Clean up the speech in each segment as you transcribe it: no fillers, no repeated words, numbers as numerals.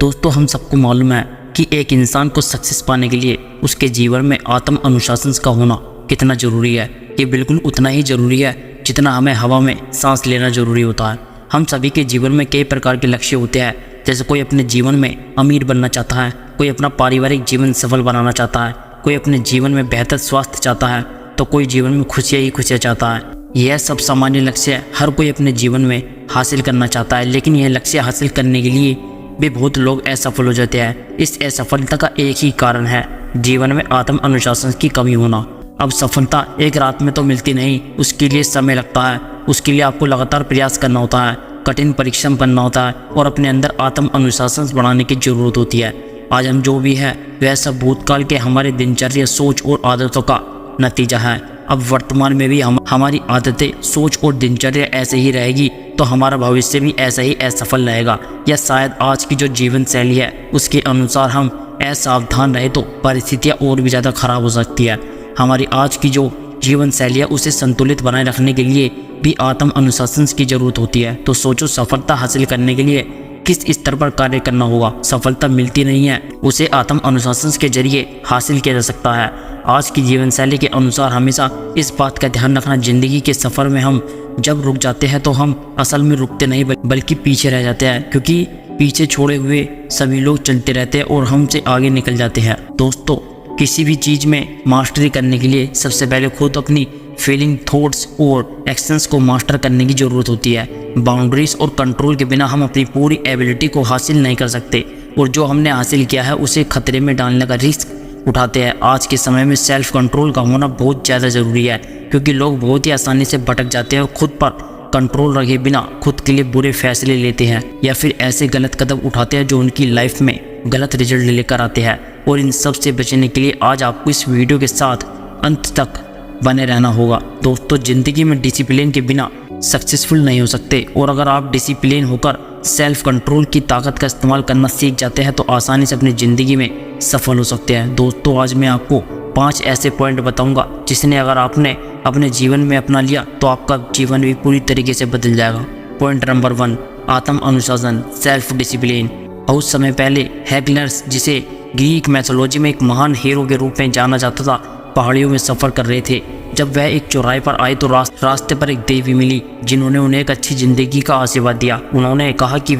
दोस्तों, हम सबको मालूम है कि एक इंसान को सक्सेस पाने के लिए उसके जीवन में आत्म अनुशासन का होना कितना ज़रूरी है। ये बिल्कुल उतना ही ज़रूरी है जितना हमें हवा में सांस लेना ज़रूरी होता है। हम सभी के जीवन में कई प्रकार के लक्ष्य होते हैं, जैसे कोई अपने जीवन में अमीर बनना चाहता है, कोई अपना पारिवारिक जीवन सफल बनाना चाहता है, कोई अपने जीवन में बेहतर स्वास्थ्य चाहता है, तो कोई जीवन में खुशियाँ ही खुशियाँ चाहता है। यह सब सामान्य लक्ष्य हर कोई अपने जीवन में हासिल करना चाहता है, लेकिन यह लक्ष्य हासिल करने के लिए भी बहुत लोग असफल हो जाते हैं। इस असफलता का एक ही कारण है जीवन में आत्म अनुशासन की कमी होना। अब सफलता एक रात में तो मिलती नहीं, उसके लिए समय लगता है। उसके लिए आपको लगातार प्रयास करना होता है, कठिन परिश्रम करना होता है और अपने अंदर आत्म अनुशासन बढ़ाने की ज़रूरत होती है। आज हम जो भी है वह सब भूतकाल के हमारे दिनचर्या, सोच और आदतों का नतीजा है। अब वर्तमान में भी हमारी आदतें, सोच और दिनचर्या ऐसे ही रहेगी तो हमारा भविष्य भी ऐसा ही असफल रहेगा, या शायद आज की जो जीवन शैली है उसके अनुसार हम असावधान रहे तो परिस्थितियाँ और भी ज़्यादा खराब हो सकती है। हमारी आज की जो जीवन शैली है उसे संतुलित बनाए रखने के लिए भी आत्म अनुशासन की ज़रूरत होती है। तो सोचो, सफलता हासिल करने के लिए किस स्तर पर कार्य करना होगा। सफलता मिलती नहीं है, उसे आत्म अनुशासन के जरिए हासिल किया जा सकता है। आज की जीवन शैली के अनुसार हमेशा इस बात का ध्यान रखना, जिंदगी के सफ़र में हम जब रुक जाते हैं तो हम असल में रुकते नहीं बल्कि पीछे रह जाते हैं, क्योंकि पीछे छोड़े हुए सभी लोग चलते रहते हैं और हमसे आगे निकल जाते हैं। दोस्तों, किसी भी चीज़ में मास्टरी करने के लिए सबसे पहले खुद अपनी फीलिंग, थॉट्स और एक्शंस को मास्टर करने की ज़रूरत होती है। बाउंड्रीज और कंट्रोल के बिना हम अपनी पूरी एबिलिटी को हासिल नहीं कर सकते और जो हमने हासिल किया है उसे खतरे में डालने का रिस्क उठाते हैं। आज के समय में सेल्फ कंट्रोल का होना बहुत ज़्यादा ज़रूरी है, क्योंकि लोग बहुत ही आसानी से भटक जाते हैं और खुद पर कंट्रोल रखे बिना खुद के लिए बुरे फैसले लेते हैं या फिर ऐसे गलत कदम उठाते हैं जो उनकी लाइफ में गलत रिजल्ट लेकर आते हैं। और इन सब से बचने के लिए आज आपको इस वीडियो के साथ अंत तक बने रहना होगा। दोस्तों, ज़िंदगी में डिसिप्लिन के बिना सक्सेसफुल नहीं हो सकते, और अगर आप डिसिप्लिन होकर सेल्फ कंट्रोल की ताकत का इस्तेमाल करना सीख जाते हैं तो आसानी से अपनी ज़िंदगी में सफल हो सकते हैं। दोस्तों, आज मैं आपको 5 ऐसे पॉइंट बताऊंगा जिसने अगर आपने अपने जीवन में अपना लिया तो आपका जीवन भी पूरी तरीके से बदल जाएगा। पॉइंट नंबर 1, आत्म अनुशासन, सेल्फ डिसिप्लिन। बहुत समय पहले हेक्लर्स, जिसे ग्रीक मैथोलॉजी में एक महान हीरो के रूप में जाना जाता था, पहाड़ियों में सफ़र कर रहे थे। जब वह एक चौराहे पर आए तो रास्ते पर एक देवी मिली जिन्होंने उन्हें एक अच्छी ज़िंदगी का आशीर्वाद दिया। उन्होंने कहा कि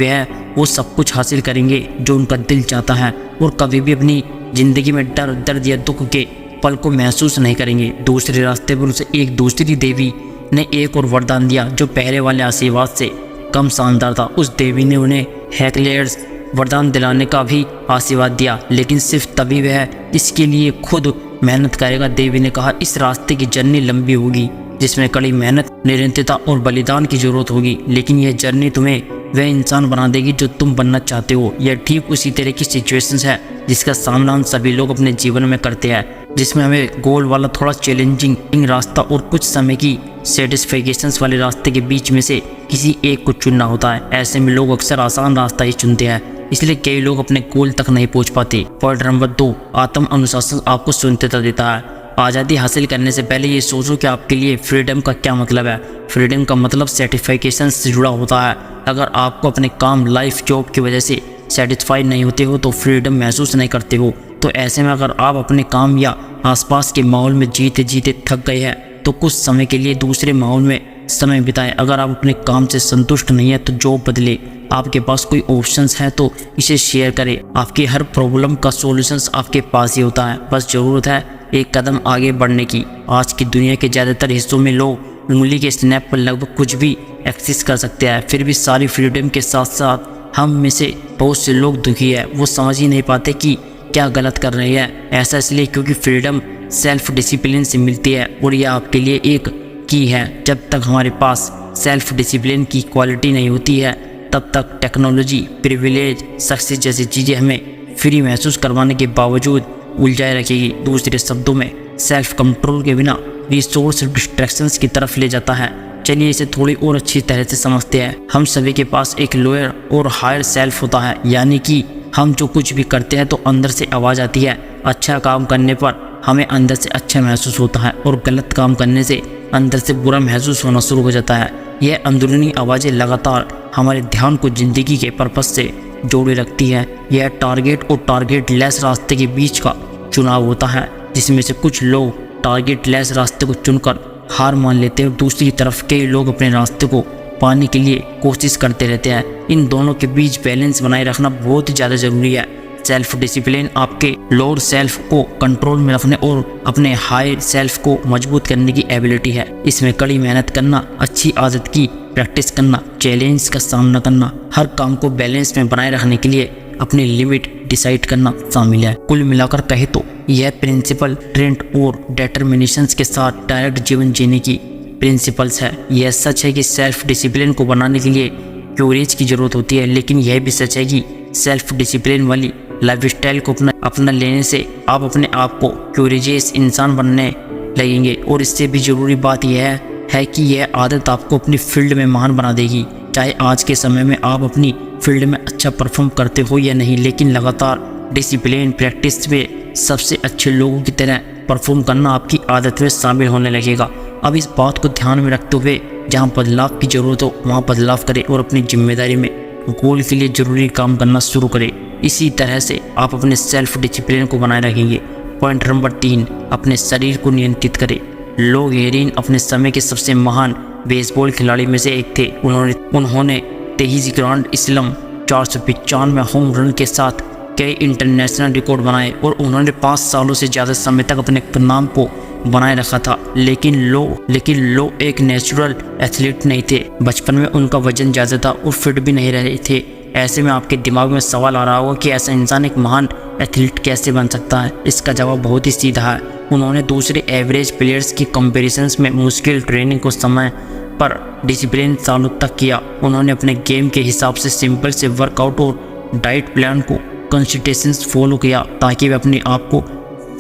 वो सब कुछ हासिल करेंगे जो उनका दिल चाहता है और कभी भी अपनी ज़िंदगी में डर, दर्द या दुख के पल को महसूस नहीं करेंगे। दूसरे रास्ते पर उसे एक दूसरी देवी ने एक और वरदान दिया जो पहले वाले आशीर्वाद से कम शानदार था। उस देवी ने उन्हें हेक्लर्स वरदान दिलाने का भी आशीर्वाद दिया, लेकिन सिर्फ तभी वह इसके लिए खुद मेहनत करेगा। देवी ने कहा, इस रास्ते की जर्नी लंबी होगी जिसमें कड़ी मेहनत, निरंतरता और बलिदान की जरूरत होगी, लेकिन यह जर्नी तुम्हें वह इंसान बना देगी जो तुम बनना चाहते हो। यह ठीक उसी तरह की सिचुएशंस है जिसका सामना हम सभी लोग अपने जीवन में करते हैं, जिसमें हमें गोल वाला थोड़ा चैलेंजिंग रास्ता और कुछ समय की सेटिस्फैक्शंस वाले रास्ते के बीच में से किसी एक को चुनना होता है। ऐसे में लोग अक्सर आसान रास्ता ही चुनते हैं, इसलिए कई लोग अपने गोल तक नहीं पहुंच पाते। पॉइंट नंबर 2, आत्म अनुशासन आपको स्वतंत्रता देता है। आज़ादी हासिल करने से पहले ये सोचो कि आपके लिए फ्रीडम का क्या मतलब है। फ्रीडम का मतलब सर्टिफिकेशन से जुड़ा होता है। अगर आपको अपने काम, लाइफ, जॉब की वजह से सेटिस्फाइड नहीं होते हो तो फ्रीडम महसूस नहीं करते हो। तो ऐसे में अगर आप अपने काम या आसपास के माहौल में जीते जीते थक गए हैं तो कुछ समय के लिए दूसरे माहौल में समय बिताएं। अगर आप अपने काम से संतुष्ट नहीं है तो जॉब बदले। आपके पास कोई ऑप्शंस है तो इसे शेयर करें। आपकी हर प्रॉब्लम का सॉल्यूशंस आपके पास ही होता है, बस ज़रूरत है एक कदम आगे बढ़ने की। आज की दुनिया के ज़्यादातर हिस्सों में लोग उंगली के स्नैप पर लगभग कुछ भी एक्सेस कर सकते हैं, फिर भी सारी फ्रीडम के साथ साथ हम में से बहुत से लोग दुखी है। वो समझ ही नहीं पाते कि क्या गलत कर रहे हैं। ऐसा इसलिए क्योंकि फ्रीडम सेल्फ डिसिप्लिन से मिलती है और यह आपके लिए एक की है। जब तक हमारे पास सेल्फ डिसिप्लिन की क्वालिटी नहीं होती है तब तक टेक्नोलॉजी, प्रिविलेज, सक्सेस जैसी चीज़ें हमें फ्री महसूस करवाने के बावजूद उलझाए रखेगी। दूसरे शब्दों में, सेल्फ कंट्रोल के बिना रिसोर्स डिस्ट्रैक्शंस की तरफ ले जाता है। चलिए इसे थोड़ी और अच्छी तरह से समझते हैं। हम सभी के पास एक लोअर और हायर सेल्फ होता है, यानी कि हम जो कुछ भी करते हैं तो अंदर से आवाज़ आती है। अच्छा काम करने पर हमें अंदर से अच्छा महसूस होता है और गलत काम करने से अंदर से बुरा महसूस होना शुरू हो जाता है। यह अंदरूनी आवाज़ें लगातार हमारे ध्यान को ज़िंदगी के पर्पस से जोड़े रखती है। यह टारगेट और टारगेट लेस रास्ते के बीच का चुनाव होता है, जिसमें से कुछ लोग टारगेट लेस रास्ते को चुनकर हार मान लेते हैं और दूसरी तरफ कई लोग अपने रास्ते को पाने के लिए कोशिश करते रहते हैं। इन दोनों के बीच बैलेंस बनाए रखना बहुत ही ज़्यादा ज़रूरी है। सेल्फ डिसिप्लिन आपके लोअर सेल्फ को कंट्रोल में रखने और अपने हायर सेल्फ को मजबूत करने की एबिलिटी है। इसमें कड़ी मेहनत करना, अच्छी आदत की प्रैक्टिस करना, चैलेंज का सामना करना, हर काम को बैलेंस में बनाए रखने के लिए अपनी लिमिट डिसाइड करना शामिल है। कुल मिलाकर कहे तो यह प्रिंसिपल ट्रेंड और डिटर्मिनेशंस के साथ डायरेक्ट जीवन जीने की प्रिंसिपल्स है। यह सच है कि सेल्फ डिसिप्लिन को बनाने के लिए करेज की ज़रूरत होती है, लेकिन यह भी सच है कि सेल्फ डिसिप्लिन वाली लाइफस्टाइल को अपना लेने से आप अपने आप को करेजियस इंसान बनने लगेंगे। और इससे भी ज़रूरी बात यह है कि यह आदत आपको अपनी फील्ड में महान बना देगी। चाहे आज के समय में आप अपनी फील्ड में अच्छा परफॉर्म करते हो या नहीं, लेकिन लगातार डिसिप्लिन प्रैक्टिस में सबसे अच्छे लोगों की तरह परफॉर्म करना आपकी आदत में शामिल होने लगेगा। अब इस बात को ध्यान में रखते हुए जहां बदलाव की ज़रूरत हो वहां बदलाव करें और अपनी जिम्मेदारी में गोल के लिए ज़रूरी काम करना शुरू करें। इसी तरह से आप अपने सेल्फ डिसिप्लिन को बनाए रखेंगे। पॉइंट नंबर 3, अपने शरीर को नियंत्रित करें। लो गेरीन अपने समय के सबसे महान बेसबॉल खिलाड़ी में से एक थे। उन्होंने 23 ग्रांड स्लैम, 495 होम रन के साथ कई इंटरनेशनल रिकॉर्ड बनाए और उन्होंने 5 सालों से ज़्यादा समय तक अपने नाम को बनाए रखा था। लेकिन लो एक नेचुरल एथलीट नहीं थे। बचपन में उनका वजन ज़्यादा था और फिट भी नहीं रहे थे। ऐसे में आपके दिमाग में सवाल आ रहा होगा कि ऐसा इंसान एक महान एथलीट कैसे बन सकता है। इसका जवाब बहुत ही सीधा है। उन्होंने दूसरे एवरेज प्लेयर्स की कंपैरिजंस में मुश्किल ट्रेनिंग को समय पर डिसिप्लिन सालों तक किया। उन्होंने अपने गेम के हिसाब से सिंपल से वर्कआउट और डाइट प्लान को कंसिस्टेंस फॉलो किया ताकि वे अपने आप को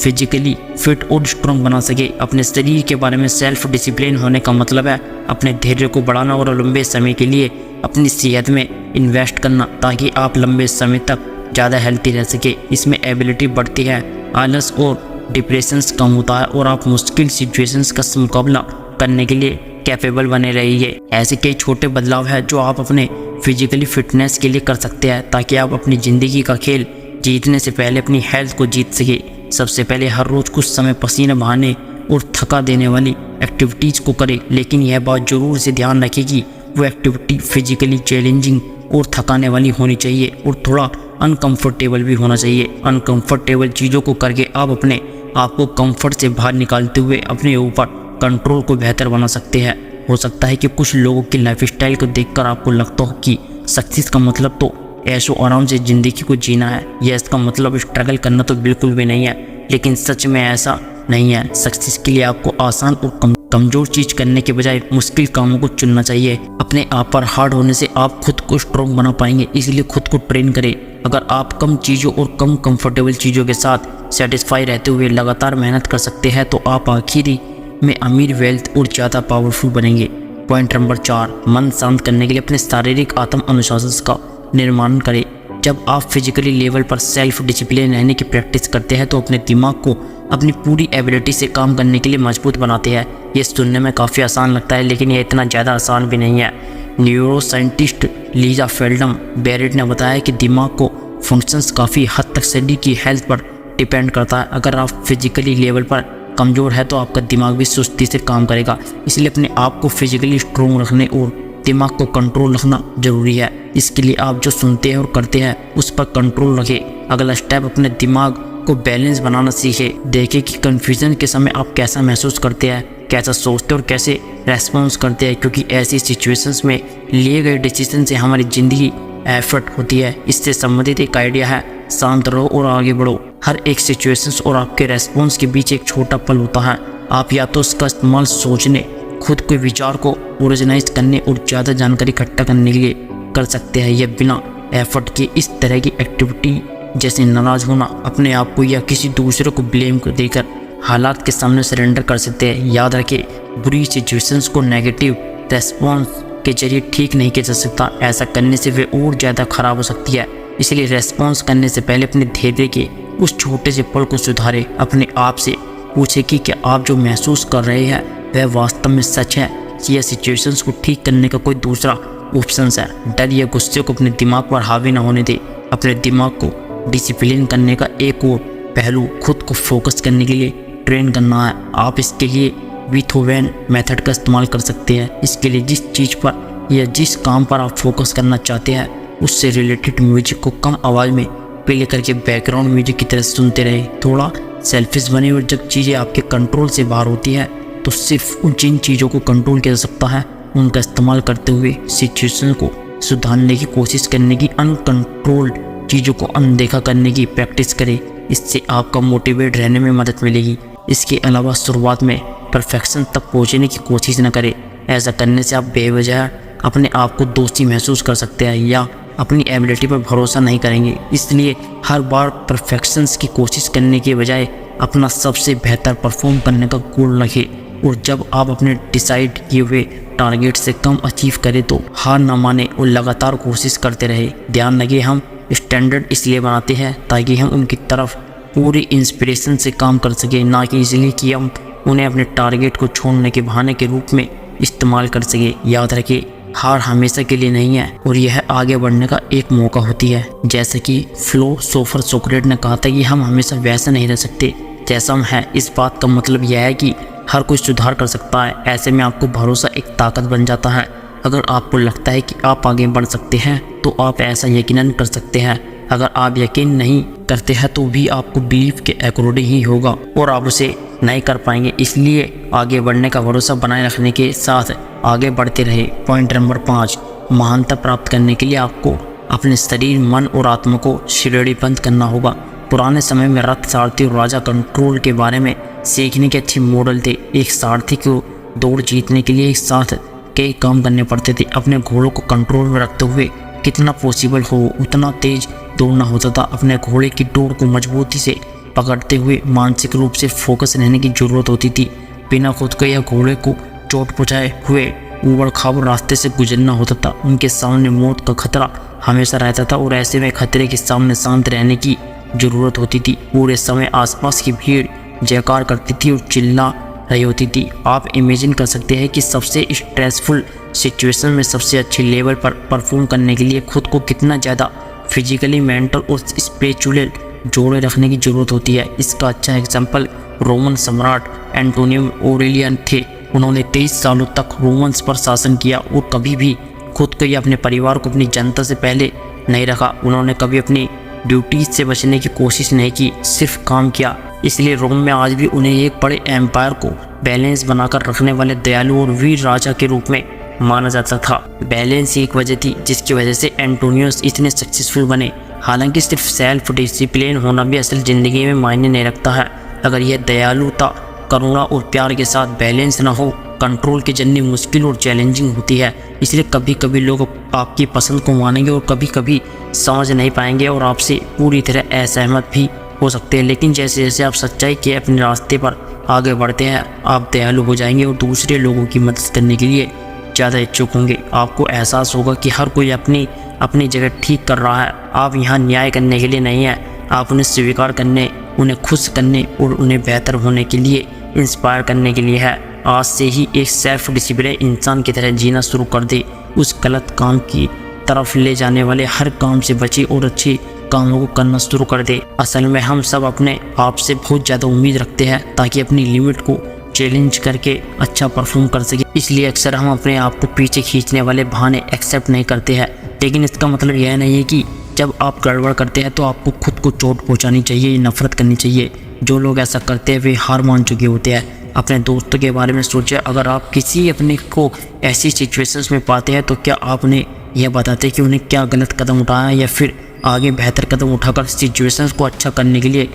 फिजिकली फिट और स्ट्रॉन्ग बना सके। अपने शरीर के बारे में सेल्फ डिसिप्लिन होने का मतलब है अपने धैर्य को बढ़ाना और लंबे समय के लिए अपनी सेहत में इन्वेस्ट करना ताकि आप लंबे समय तक ज़्यादा हेल्थी रह सके। इसमें एबिलिटी बढ़ती है, आलस और डिप्रेशंस कम होता है और आप मुश्किल सिचुएशंस का मुकाबला करने के लिए कैपेबल बने रहिए। ऐसे कई छोटे बदलाव हैं जो आप अपने फिजिकली फिटनेस के लिए कर सकते हैं ताकि आप अपनी ज़िंदगी का खेल जीतने से पहले अपनी हेल्थ को जीत सके। सबसे पहले हर रोज़ कुछ समय पसीना बहाने और थका देने वाली एक्टिविटीज़ को करें, लेकिन यह बात ज़रूर से ध्यान रखें कि वो एक्टिविटी फिजिकली चैलेंजिंग और थकाने वाली होनी चाहिए और थोड़ा अनकंफर्टेबल भी होना चाहिए। अनकंफर्टेबल चीज़ों को करके आप अपने आप को कंफर्ट से बाहर निकालते हुए अपने ऊपर कंट्रोल को बेहतर बना सकते हैं। हो सकता है कि कुछ लोगों की लाइफस्टाइल को देखकर आपको लगता हो कि सक्सेस का मतलब तो ऐशो आराम से ज़िंदगी को जीना है, यह इसका मतलब स्ट्रगल करना तो बिल्कुल भी नहीं है। लेकिन सच में ऐसा नहीं है। सक्सेस के लिए आपको आसान और कमज़ोर चीज़ करने के बजाय मुश्किल कामों को चुनना चाहिए। अपने आप पर हार्ड होने से आप खुद को स्ट्रॉन्ग बना पाएंगे, इसलिए खुद को ट्रेन करें। अगर आप कम चीज़ों और कम कंफर्टेबल चीज़ों के साथ सेटिस्फाई रहते हुए लगातार मेहनत कर सकते हैं तो आप आखिरी में अमीर, वेल्थ और ज़्यादा पावरफुल बनेंगे। पॉइंट नंबर 4, मन शांत करने के लिए अपने शारीरिक आत्म अनुशासन का निर्माण करें। जब आप फिजिकली लेवल पर सेल्फ डिसिप्लिन रहने की प्रैक्टिस करते हैं तो अपने दिमाग को अपनी पूरी एबिलिटी से काम करने के लिए मजबूत बनाते हैं। ये सुनने में काफ़ी आसान लगता है, लेकिन यह इतना ज़्यादा आसान भी नहीं है। न्यूरो साइंटिस्ट लीजा फेल्डम बेरेट ने बताया कि दिमाग को फंक्शंस काफ़ी हद तक शरीर की हेल्थ पर डिपेंड करता है। अगर आप फिजिकली लेवल पर कमज़ोर है तो आपका दिमाग भी सुस्ती से काम करेगा। इसलिए अपने आप को फिजिकली स्ट्रॉन्ग रखने और दिमाग को कंट्रोल रखना ज़रूरी है। इसके लिए आप जो सुनते हैं और करते हैं उस पर कंट्रोल रखें। अगला स्टेप, अपने दिमाग को बैलेंस बनाना सीखें। देखें कि कन्फ्यूज़न के समय आप कैसा महसूस करते हैं, कैसा सोचते और कैसे रेस्पॉन्स करते हैं, क्योंकि ऐसी सिचुएशंस में लिए गए डिसीजन से हमारी ज़िंदगी एफर्ट होती है। इससे संबंधित एक आइडिया है, शांत रहो और आगे बढ़ो। हर एक सिचुएशंस और आपके रेस्पॉन्स के बीच एक छोटा पल होता है। आप या तो उसका इस्तेमाल सोचने, खुद के विचार को ऑर्गेनाइज करने और ज़्यादा जानकारी इकट्ठा करने के लिए कर सकते हैं, या बिना एफर्ट के इस तरह की एक्टिविटी जैसे नाराज़ होना, अपने आप को या किसी दूसरे को ब्लेम देकर हालात के सामने सरेंडर कर सकते हैं। याद रखें, बुरी सिचुएशंस को नेगेटिव रेस्पॉन्स के जरिए ठीक नहीं किया जा सकता। ऐसा करने से वे और ज़्यादा खराब हो सकती है। इसलिए रेस्पॉन्स करने से पहले अपने धैर्य के उस छोटे से पल को सुधारें। अपने आप से पूछें कि क्या आप जो महसूस कर रहे हैं वह वास्तव में सच है, या सिचुएशंस को ठीक करने का कोई दूसरा ऑप्शंस है। डर या गुस्से को अपने दिमाग पर हावी ना होने दे। अपने दिमाग को डिसिप्लिन करने का एक और पहलू खुद को फोकस करने के लिए ट्रेन करना है। आप इसके लिए बीथोवेन मेथड का इस्तेमाल कर सकते हैं। इसके लिए जिस चीज़ पर या जिस काम पर आप फोकस करना चाहते हैं उससे रिलेटेड म्यूजिक को कम आवाज़ में प्ले करके बैकग्राउंड म्यूजिक की तरह सुनते रहे। थोड़ा सेल्फिश बने और जब चीज़ें आपके कंट्रोल से बाहर होती है तो सिर्फ उन जिन चीज़ों को कंट्रोल किया जा सकता है उनका इस्तेमाल करते हुए सिचुएशन को सुधारने की कोशिश करने की, अनकंट्रोल्ड चीज़ों को अनदेखा करने की प्रैक्टिस करें। इससे आपका मोटिवेट रहने में मदद मिलेगी। इसके अलावा शुरुआत में परफेक्शन तक पहुंचने की कोशिश न करें। ऐसा करने से आप बेवजह अपने आप को दोषी महसूस कर सकते हैं या अपनी एबिलिटी पर भरोसा नहीं करेंगे। इसलिए हर बार परफेक्शंस की कोशिश करने के बजाय अपना सबसे बेहतर परफॉर्म करने का गोल रखें और जब आप अपने डिसाइड किए हुए टारगेट से कम अचीव करें तो हार न माने और लगातार कोशिश करते रहे। ध्यान रखें, हम स्टैंडर्ड इसलिए बनाते हैं ताकि हम उनकी तरफ पूरी इंस्पिरेशन से काम कर सकें, ना कि इसलिए कि हम उन्हें अपने टारगेट को छोड़ने के बहाने के रूप में इस्तेमाल कर सकें। याद रखें, हार हमेशा के लिए नहीं है और यह आगे बढ़ने का एक मौका होती है। जैसे कि फिलोसोफर सोक्रेट ने कहा था कि हम हमेशा वैसे नहीं रह सकते जैसा हम हैं। इस बात का मतलब यह है कि हर कोई सुधार कर सकता है। ऐसे में आपको भरोसा एक ताकत बन जाता है। अगर आपको लगता है कि आप आगे बढ़ सकते हैं तो आप ऐसा यकीनन कर सकते हैं। अगर आप यकीन नहीं करते हैं तो भी आपको बिलीव के अकॉर्डिंग ही होगा और आप उसे नहीं कर पाएंगे। इसलिए आगे बढ़ने का भरोसा बनाए रखने के साथ आगे बढ़ते रहे। पॉइंट नंबर 5, महानता प्राप्त करने के लिए आपको अपने शरीर, मन और आत्मा को श्रेणीबद्ध करना होगा। पुराने समय में रथ, सारथी और राजा कंट्रोल के बारे में सीखने के अच्छे मॉडल थे। एक सारथी को दौड़ जीतने के लिए एक साथ कई काम करने पड़ते थे। अपने घोड़ों को कंट्रोल में रखते हुए कितना पॉसिबल हो उतना तेज दौड़ना होता था। अपने घोड़े की डोर को मजबूती से पकड़ते हुए मानसिक रूप से फोकस रहने की जरूरत होती थी। बिना खुद को या घोड़े को चोट पहुँचाए हुए ऊबड़ खाबड़ रास्ते से गुजरना होता था। उनके सामने मौत का खतरा हमेशा रहता था और ऐसे में खतरे के सामने शांत रहने की जरूरत होती थी। पूरे समय आसपास की भीड़ जयकार करती थी और चिल्ला रही होती थी। आप इमेजिन कर सकते हैं कि सबसे स्ट्रेसफुल सिचुएशन में सबसे अच्छे लेवल पर परफॉर्म करने के लिए खुद को कितना ज़्यादा फिजिकली, मेंटल और स्पिरिचुअल जोड़े रखने की ज़रूरत होती है। इसका अच्छा एग्जाम्पल रोमन सम्राट एंटोनियो ऑरेलियन थे। उन्होंने 23 सालों तक रोमन्स पर शासन किया और कभी भी खुद को या अपने परिवार को अपनी जनता से पहले नहीं रखा। उन्होंने कभी अपनी ड्यूटीज से बचने की कोशिश नहीं की, सिर्फ काम किया। इसलिए रोम में आज भी उन्हें एक बड़े एम्पायर को बैलेंस बनाकर रखने वाले दयालु और वीर राजा के रूप में माना जाता था। बैलेंस एक वजह थी जिसकी वजह से एंटोनियोस इतने सक्सेसफुल बने। हालांकि सिर्फ सेल्फ डिसिप्लिन होना भी असल ज़िंदगी में मायने नहीं रखता है। अगर यह दयालुता, करुणा और प्यार के साथ बैलेंस ना हो, कंट्रोल की जर्नी मुश्किल और चैलेंजिंग होती है। इसलिए कभी कभी लोग आपकी पसंद को मानेंगे और कभी कभी समझ नहीं पाएंगे और आपसे पूरी तरह असहमत भी हो सकते हैं। लेकिन जैसे जैसे आप सच्चाई के अपने रास्ते पर आगे बढ़ते हैं, आप दयालु हो जाएंगे और दूसरे लोगों की मदद करने के लिए ज़्यादा इच्छुक होंगे। आपको एहसास होगा कि हर कोई अपनी अपनी जगह ठीक कर रहा है। आप यहाँ न्याय करने के लिए नहीं हैं, आप उन्हें स्वीकार करने, उन्हें खुश करने और उन्हें बेहतर होने के लिए इंस्पायर करने के लिए है। आज से ही एक सेल्फ डिसिप्लिन इंसान की तरह जीना शुरू कर दे। उस गलत काम की तरफ ले जाने वाले हर काम से बचे और अच्छे कामों को करना शुरू कर दे। असल में हम सब अपने आप से बहुत ज़्यादा उम्मीद रखते हैं ताकि अपनी लिमिट को चैलेंज करके अच्छा परफॉर्म कर सके। इसलिए अक्सर हम अपने आप को पीछे खींचने वाले बहाने एक्सेप्ट नहीं करते हैं। लेकिन इसका मतलब यह नहीं है कि जब आप गड़बड़ करते हैं तो आपको खुद को चोट पहुंचानी चाहिए, नफरत करनी चाहिए। जो लोग ऐसा करते हैं वे हार मान चुके होते हैं। अपने दोस्तों के बारे में सोचें, अगर आप किसी अपने को ऐसी सिचुएशंस में पाते हैं तो क्या आप उन्हें यह बताते कि उन्हें क्या गलत कदम उठाया या फिर आगे बेहतर कदम उठाकर सिचुएशंस को अच्छा करने के लिए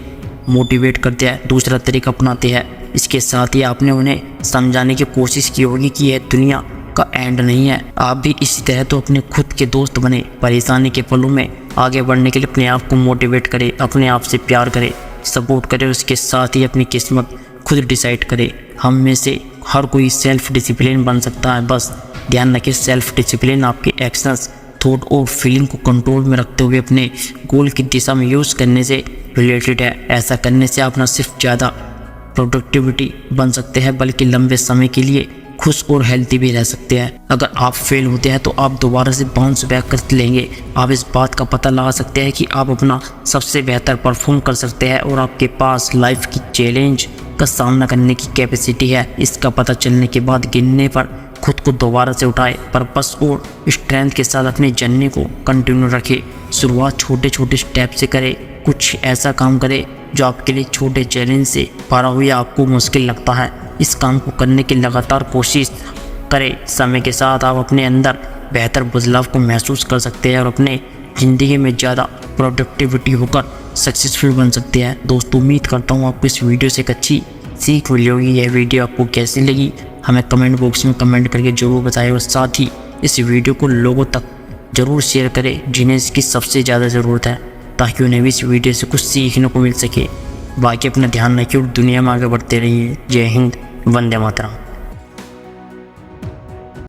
मोटिवेट करते हैं, दूसरा तरीका अपनाते हैं। इसके साथ ही आपने उन्हें समझाने की कोशिश की होगी कि यह दुनिया का एंड नहीं है। आप भी इसी तरह तो अपने खुद के दोस्त बने। परेशानी के पलों में आगे बढ़ने के लिए अपने आप को मोटिवेट करें, अपने आप से प्यार करें, सपोर्ट करें। उसके साथ ही अपनी किस्मत खुद डिसाइड करें। हम में से हर कोई सेल्फ डिसिप्लिन बन सकता है। बस ध्यान रखें, सेल्फ डिसिप्लिन आपके एक्शंस, थॉट और फीलिंग को कंट्रोल में रखते हुए अपने गोल की दिशा में यूज़ करने से रिलेटेड है। ऐसा करने से आप न सिर्फ ज़्यादा प्रोडक्टिविटी बन सकते हैं बल्कि लंबे समय के लिए खुश और हेल्थी भी रह सकते हैं। अगर आप फेल होते हैं तो आप दोबारा से बाउंस बैक कर लेंगे। आप इस बात का पता लगा सकते हैं कि आप अपना सबसे बेहतर परफॉर्म कर सकते हैं और आपके पास लाइफ की चैलेंज का सामना करने की कैपेसिटी है। इसका पता चलने के बाद गिरने पर खुद को दोबारा से उठाए, पर्पस और स्ट्रेंथ के साथ अपनी जर्नी को कंटिन्यू रखें। शुरुआत छोटे छोटे स्टेप से करें। कुछ ऐसा काम करें जो आपके लिए छोटे चैलेंज से भरा हुआ आपको मुश्किल लगता है। इस काम को करने की लगातार कोशिश करें। समय के साथ आप अपने अंदर बेहतर बदलाव को महसूस कर सकते हैं और अपने ज़िंदगी में ज़्यादा प्रोडक्टिविटी होकर सक्सेसफुल बन सकते हैं। दोस्तों, उम्मीद करता हूँ आपको इस वीडियो से एक अच्छी सीख मिली होगी। यह वीडियो आपको कैसी लगी हमें कमेंट बॉक्स में कमेंट करके ज़रूर बताएं और साथ ही इस वीडियो को लोगों तक ज़रूर शेयर करें जिन्हें इसकी सबसे ज़्यादा ज़रूरत है, ताकि उन्हें भी इस वीडियो से कुछ सीखने को मिल सके। बाकी अपना ध्यान रखिए और दुनिया में आगे बढ़ते रहिए। जय हिंद, वंदे मातरम।